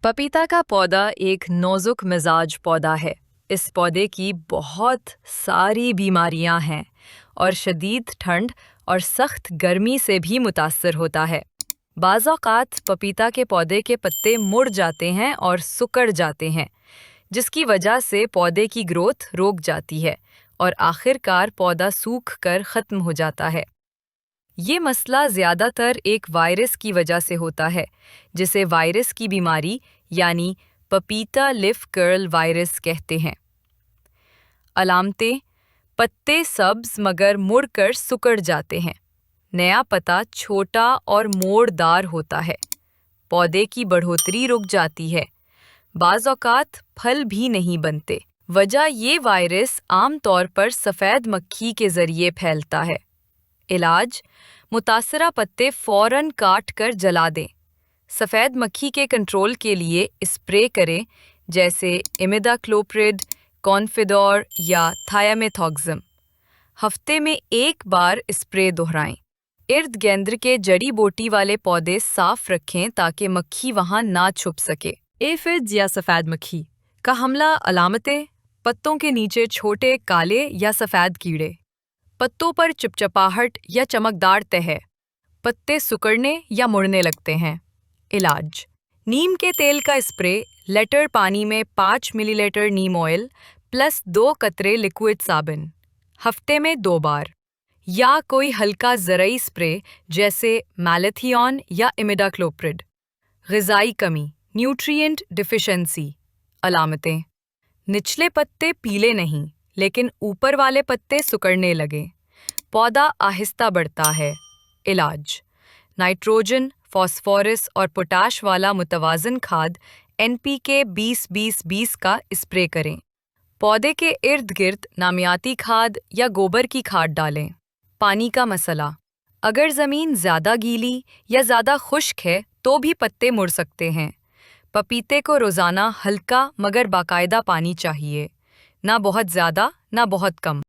पपीता का पौधा एक नाजुक मिजाज पौधा है। इस पौधे की बहुत सारी बीमारियां हैं और शदीद ठंड और सख्त गर्मी से भी मुतासर होता है। बाज़ औक़ात पपीता के पौधे के पत्ते मुड़ जाते हैं और सिकुड़ जाते हैं, जिसकी वजह से पौधे की ग्रोथ रुक जाती है और आखिरकार पौधा सूख कर ख़त्म हो जाता है। ये मसला ज़्यादातर एक वायरस की वजह से होता है, जिसे वायरस की बीमारी यानी पपीता लीफ कर्ल वायरस कहते हैं। अलामतें: पत्ते सब्ज मगर मुड़कर सिकुड़ जाते हैं। नया पत्ता छोटा और मोड़दार होता है। पौधे की बढ़ोतरी रुक जाती है। बाज़ औक़ात फल भी नहीं बनते। वजह ये वायरस आम तौर पर सफ़ेद मक्खी के ज़रिए फैलता है। इलाज: मुतासरा पत्ते फ़ौरन काट कर जला दें। सफ़ेद मक्खी के कंट्रोल के लिए स्प्रे करें, जैसे इमिडाक्लोप्रिड, कॉन्फिडोर या थायामेथॉक्सम। हफ्ते में एक बार स्प्रे दोहराएं। इर्द गिर्द के जड़ी बूटी वाले पौधे साफ रखें ताकि मक्खी वहां ना छुप सके। एफिड्स या सफ़ेद मक्खी का हमला। अलामतें: पत्तों के नीचे छोटे काले या सफ़ेद कीड़े, पत्तों पर चिपचिपाहट या चमकदार तह, पत्ते सिकुड़ने या मुड़ने लगते हैं। इलाज: नीम के तेल का स्प्रे, लीटर पानी में 5 मिलीलीटर नीम ऑयल प्लस 2 कतरे लिक्विड साबुन, हफ्ते में 2 बार। या कोई हल्का ज़रई स्प्रे जैसे मैलेथियन या इमिडाक्लोप्रिड। ग़िज़ाई कमी, न्यूट्रिएंट डिफिशिएंसी। अलामतें: निचले पत्ते पीले नहीं, लेकिन ऊपर वाले पत्ते सिकुड़ने लगे। पौधा आहिस्ता बढ़ता है। इलाज: नाइट्रोजन, फास्फोरस और पोटाश वाला मुतवाज़न खाद NPK 20-20-20 का स्प्रे करें। पौधे के इर्द गिर्द नामियाती खाद या गोबर की खाद डालें। पानी का मसला: अगर ज़मीन ज़्यादा गीली या ज़्यादा खुश्क है तो भी पत्ते मुड़ सकते हैं। पपीते को रोज़ाना हल्का मगर बाकायदा पानी चाहिए, ना बहुत ज़्यादा ना बहुत कम।